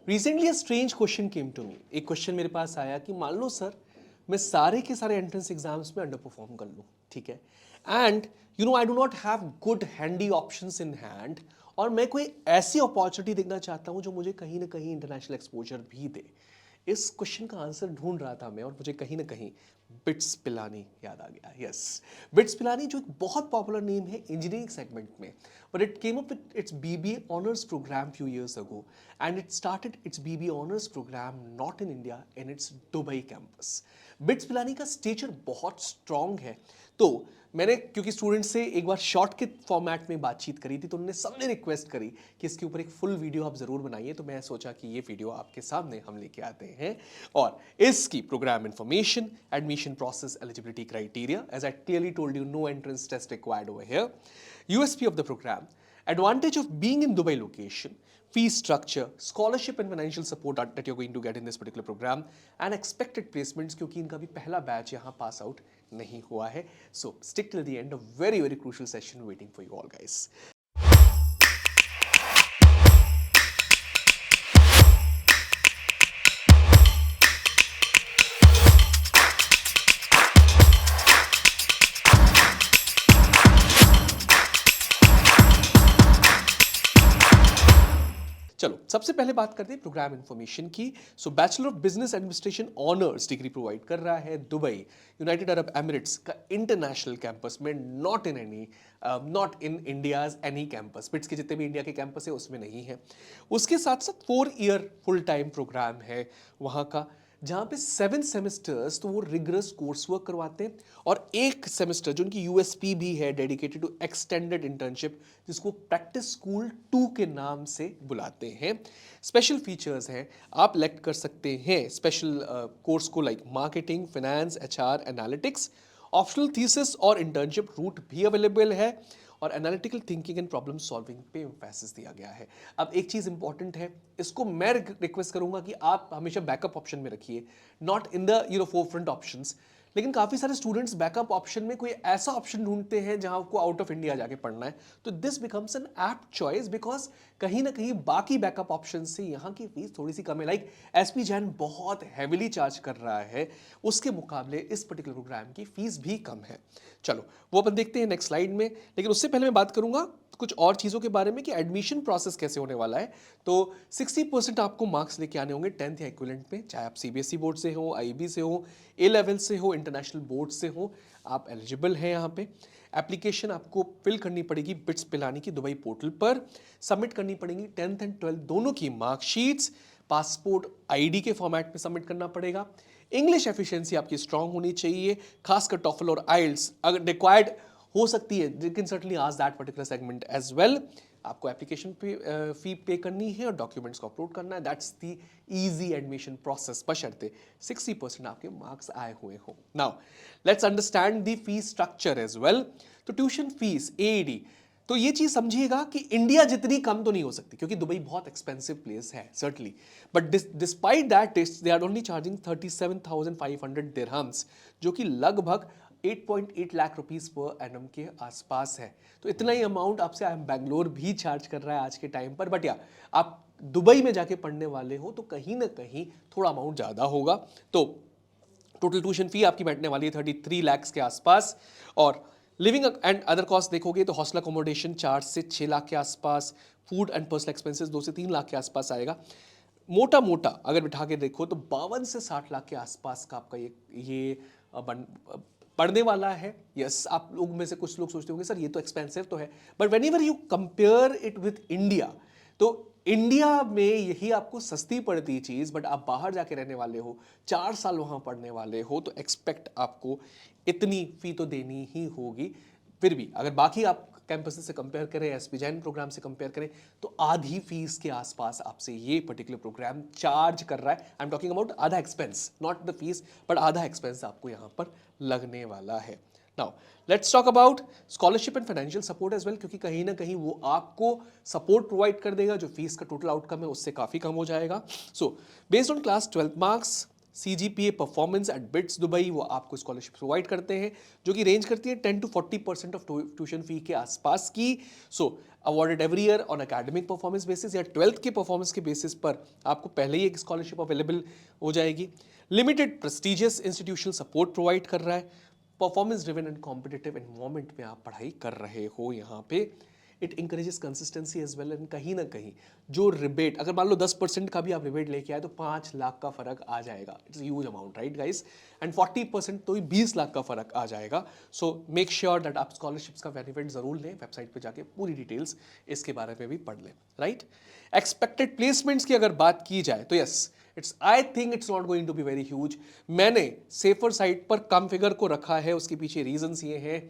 Recently a strange question came to me. एक question मेरे पास आया कि मान लो सर, मैं सारे के सारे एंट्रेंस एग्जाम्स में अंडर परफॉर्म कर लूँ, ठीक है, and I do not have good handy options in hand, और मैं कोई ऐसी अपॉर्चुनिटी देखना चाहता हूँ जो मुझे कहीं ना कहीं इंटरनेशनल एक्सपोजर भी दे। इस क्वेश्चन का आंसर ढूंढ रहा था मैं, और मुझे कहीं ना कहीं बिट्स पिलानी याद आ गया। यस, बिट्स पिलानी जो एक बहुत पॉपुलर नेम है इंजीनियरिंग सेगमेंट में, but it came up with its BBA honours programme few years ago, and it started its BBA honors program not in India, in its Dubai campus. Bits Pilani का stretcher बहुत strong है। तो मैंने क्योंकि student से एक बार short के format में बातचीत करी थी, तो उन्होंने सबने रिक्वेस्ट करी कि इसके ऊपर एक फुल वीडियो आप जरूर बनाइए, तो मैं सोचा कि ये वीडियो आपके सामने हम लेके आते हैं। और इसकी programme information, admission process, eligibility criteria, as I clearly told you, no entrance test required over here, USP of the programme, advantage of being in Dubai location, fee structure, scholarship and financial support that you're going to get in this particular program, and expected placements, क्योंकि इनका भी पहला batch यहाँ pass out नहीं हुआ है। So stick till the end, a very very crucial session waiting for you all guys. चलो सबसे पहले बात करते हैं प्रोग्राम इन्फॉर्मेशन की। So bachelor of business administration honours degree provide कर रहा है दुबई, यूनाइटेड अरब एमिरेट्स का इंटरनेशनल कैंपस में, not in India's any campus. BITS के जितने भी इंडिया के कैंपस है उसमें नहीं है। उसके साथ साथ 4 ईयर फुल टाइम प्रोग्राम है वहाँ का, जहाँ पे 7 सेमेस्टर्स तो वो रिगरस कोर्स वर्क करवाते हैं, और एक सेमेस्टर जो उनकी यूएसपी भी है, डेडिकेटेड टू एक्सटेंडेड इंटर्नशिप, जिसको प्रैक्टिस स्कूल 2 के नाम से बुलाते हैं। स्पेशल फीचर्स हैं, आप लेक्ट कर सकते हैं स्पेशल कोर्स को, like marketing, finance, HR, analytics. Optional thesis और इंटर्नशिप रूट भी अवेलेबल है, और analytical thinking and problem solving पे एम्फेसिस दिया गया है। अब एक चीज़ इंपॉर्टेंट है, इसको मैं रिक्वेस्ट करूंगा कि आप हमेशा बैकअप ऑप्शन में रखिए, not in the forefront options. लेकिन काफ़ी सारे स्टूडेंट्स बैकअप ऑप्शन में कोई ऐसा ऑप्शन ढूंढते हैं जहां आपको आउट ऑफ इंडिया जाके पढ़ना है, तो this becomes N apt choice, because कहीं ना कहीं बाकी बैकअप ऑप्शन से यहाँ की फीस थोड़ी सी कम है। लाइक एसपी जैन बहुत हैविली चार्ज कर रहा है, उसके मुकाबले इस पर्टिकुलर प्रोग्राम की फीस भी कम है। चलो वो अपन देखते हैं नेक्स्ट स्लाइड में, लेकिन उससे पहले मैं बात करूंगा कुछ और चीज़ों के बारे में कि एडमिशन प्रोसेस कैसे होने वाला है। तो 60% आपको मार्क्स लेके आने होंगे 10th या इक्विवेलेंट में, चाहे आप सीबीएसई बोर्ड से हो, आईबी से हो, ए लेवल से हो, इंटरनेशनल बोर्ड से हो, आप एलिजिबल हैं यहाँ पे। एप्लीकेशन आपको फिल करनी पड़ेगी बिट्स पिलानी की दुबई पोर्टल पर, सबमिट करनी पड़ेगी 10th एंड 12th दोनों की मार्कशीट्स, पासपोर्ट आईडी के फॉर्मेट में सबमिट करना पड़ेगा। इंग्लिश एफिशिएंसी आपकी स्ट्रांग होनी चाहिए, खासकर टॉफल और आइल्स अगर रिक्वायर्ड हो सकती है, they can certainly ask that particular segment as well. आपको एप्लीकेशन फी पे करनी है और डॉक्यूमेंट्स को अपलोड करना है। That's the easy admission process, बशर्ते 60% आपके मार्क्स आए हुए हो। Now let's understand the fee structure as well. तो ट्यूशन फीस एडी, तो ये चीज समझिएगा कि इंडिया जितनी कम तो नहीं हो सकती, क्योंकि दुबई बहुत एक्सपेंसिव प्लेस है certainly, but despite that they are only charging 37,500 dirhams, जो कि लगभग 8.8 लाख रुपीस पर एनम के आसपास है। तो इतना ही अमाउंट आपसे बैंगलोर भी चार्ज कर रहा है आज के टाइम पर, बट या आप दुबई में जाके पढ़ने वाले हो तो कहीं ना कहीं थोड़ा अमाउंट ज़्यादा होगा। तो टोटल ट्यूशन फी आपकी बैठने वाली है 33 लाख के आसपास, और लिविंग एंड अदर कॉस्ट देखोगे तो हॉस्टल अकोमोडेशन 4 से 6 लाख के आसपास, फूड एंड पर्सनल एक्सपेंसेस 2 से 3 लाख के आसपास आएगा। मोटा मोटा अगर बिठा के देखो तो 52 से 60 लाख के आसपास का आपका ये पढ़ने वाला है। यस, आप लोग में से कुछ लोग सोचते होंगे सर ये तो एक्सपेंसिव तो है, but when ever you compare it with India, तो इंडिया में यही आपको सस्ती पड़ती चीज, बट आप बाहर जाके रहने वाले हो, 4 साल वहां पढ़ने वाले हो, तो एक्सपेक्ट आपको इतनी फी तो देनी ही होगी। फिर भी अगर बाकी आप कैंपस से कंपेयर करें, एसपी जैन प्रोग्राम से कंपेयर करें, तो आधी फीस के आसपास आपसे ये पर्टिकुलर प्रोग्राम चार्ज कर रहा है। आई एम टॉकिंग अबाउट आधा expense, not the fees, but आधा एक्सपेंस आपको यहाँ पर लगने वाला है। Now let's talk about scholarship and financial support as well, क्योंकि कहीं ना कहीं वो आपको सपोर्ट प्रोवाइड कर देगा जो फीस का टोटल आउटकम है उससे काफी कम हो जाएगा। So based on class 12 marks, CGPA performance at bits Dubai, वो आपको स्कॉलरशिप प्रोवाइड करते हैं जो कि रेंज करती है 10 to 40% ऑफ ट्यूशन फी के आसपास की। So awarded every year on academic performance basis या 12th के परफॉर्मेंस के बेसिस पर आपको पहले ही एक स्कॉलरशिप अवेलेबल हो जाएगी। Limited prestigious institutional support provide कर रहा है। Performance driven and competitive environment में आप पढ़ाई कर रहे हो यहाँ पे। It encourages consistency as well, and कहीं ना कहीं जो रिबेट, अगर मान लो 10% का भी आप रिबेट लेके आए तो 5 लाख का फर्क आ जाएगा। It's huge amount, right guys? And 40% तो 20 लाख का फर्क आ जाएगा। सो मेक श्योर दैट आप स्कॉलरशिप्स का बेनिफिट जरूर लें। वेबसाइट पे जाके पूरी डिटेल्स इसके बारे में भी पढ़ लें, राइट? एक्सपेक्टेड प्लेसमेंट्स की अगर बात की जाए तो yes, I think it's not going to be very huge. मैंने सेफर साइड पर कम फिगर को रखा है। उसके पीछे रीजंस ये हैं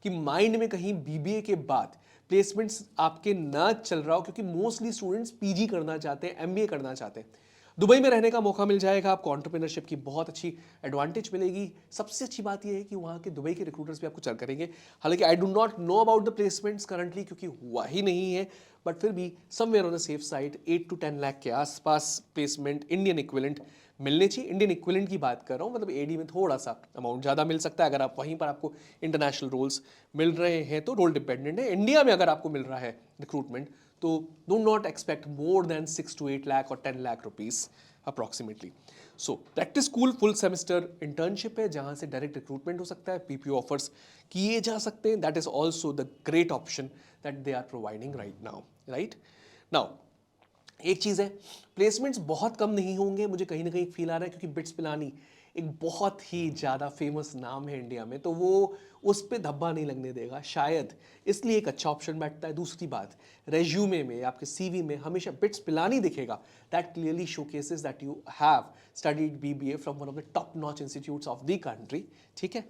कि माइंड में कहीं बीबीए के बाद प्लेसमेंट्स आपके ना चल रहा हो, क्योंकि मोस्टली स्टूडेंट्स पीजी करना चाहते हैं, एमबीए करना चाहते हैं। दुबई में रहने का मौका मिल जाएगा आपको, एंटरप्रेन्योरशिप की बहुत अच्छी एडवांटेज मिलेगी। सबसे अच्छी बात यह है कि वहाँ के दुबई के रिक्रूटर्स भी आपको चल करेंगे। हालांकि I do not know about the placements currently, क्योंकि हुआ ही नहीं है, बट फिर भी somewhere on the safe side 8 to 10 lakh के आसपास प्लेसमेंट इंडियन इक्विवेलेंट मिलने चाहिए। इंडियन इक्विवेलेंट की बात कर रहा हूँ, मतलब एडी में थोड़ा सा अमाउंट ज़्यादा मिल सकता है। अगर आप वहीं पर आपको इंटरनेशनल रोल्स मिल रहे हैं तो रोल डिपेंडेंट है। इंडिया में अगर आपको मिल रहा है रिक्रूटमेंट तो do not expect more than 6 to 8 lakh और 10 lakh rupees approximately. So practice school full semester internship है जहाँ से डायरेक्ट रिक्रूटमेंट हो सकता है, पीपीओ ऑफर्स किए जा सकते हैं। That is also the great option that they are providing right now, right? Now एक चीज़ है, प्लेसमेंट्स बहुत कम नहीं होंगे, मुझे कहीं ना कहीं फील आ रहा है, क्योंकि बिट्स पिलानी एक बहुत ही ज़्यादा फेमस नाम है इंडिया में, तो वो उस पर धब्बा नहीं लगने देगा शायद, इसलिए एक अच्छा ऑप्शन बैठता है। दूसरी बात, रेज्यूमे में, आपके सीवी में हमेशा बिट्स पिलानी दिखेगा। That clearly showcases that you have studied BBA from one of the top notch institutes of the country, ठीक है?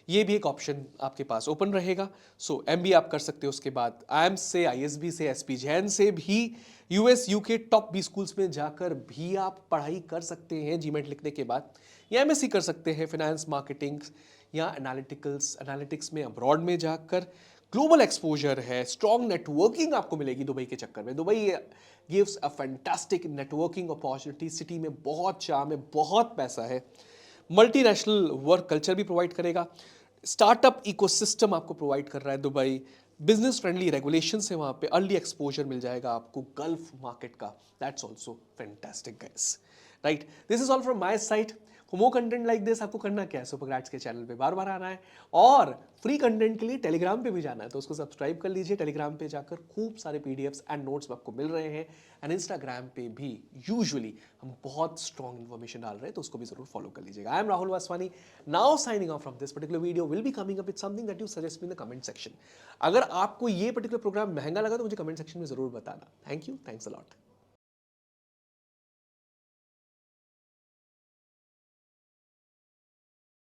ये भी एक ऑप्शन आपके पास ओपन रहेगा। सो एमबीए आप कर सकते हो। उसके बाद आईएम से, आईएसबी से, एसपी जैन से भी, US UK top B schools में जाकर भी आप पढ़ाई कर सकते हैं जीमेट लिखने के बाद, या एमएससी कर सकते हैं फाइनेंस मार्केटिंग या एनालिटिक्स में अब्रॉड में जाकर। ग्लोबल एक्सपोजर है, स्ट्रॉन्ग नेटवर्किंग आपको मिलेगी दुबई के चक्कर में। Dubai gives a fantastic networking opportunity. City में बहुत चार्म है, बहुत पैसा है। मल्टीनेशनल वर्क कल्चर भी प्रोवाइड करेगा। स्टार्टअप इकोसिस्टम आपको प्रोवाइड कर रहा है दुबई। बिजनेस फ्रेंडली रेगुलेशन है वहाँ पे। अर्ली एक्सपोजर मिल जाएगा आपको गल्फ मार्केट का। That's also fantastic guys, right? This is all from my side. For more content like this आपको करना क्या है, सुपरग्रैड्स के चैनल पे बार बार आना है, और फ्री कंटेंट के लिए टेलीग्राम पे भी जाना है, तो उसको सब्सक्राइब कर लीजिए। टेलीग्राम पे जाकर खूब सारे पीडीएफ्स एंड नोट्स आपको मिल रहे हैं। एंड इंस्टाग्राम पे भी यूजुअली हम बहुत स्ट्रॉन्ग इन्फॉर्मेशन डाल रहे हैं, तो उसको भी जरूर फॉलो कर लीजिएगा। I am Rahul Vaswani, now signing off from this particular video. Will be coming up with something that you suggest me in the comment section. अगर आपको ये पर्टिकुलर प्रोग्राम महंगा लगा तो मुझे कमेंट सेक्शन में जरूर बताना। Thank you, thanks a lot.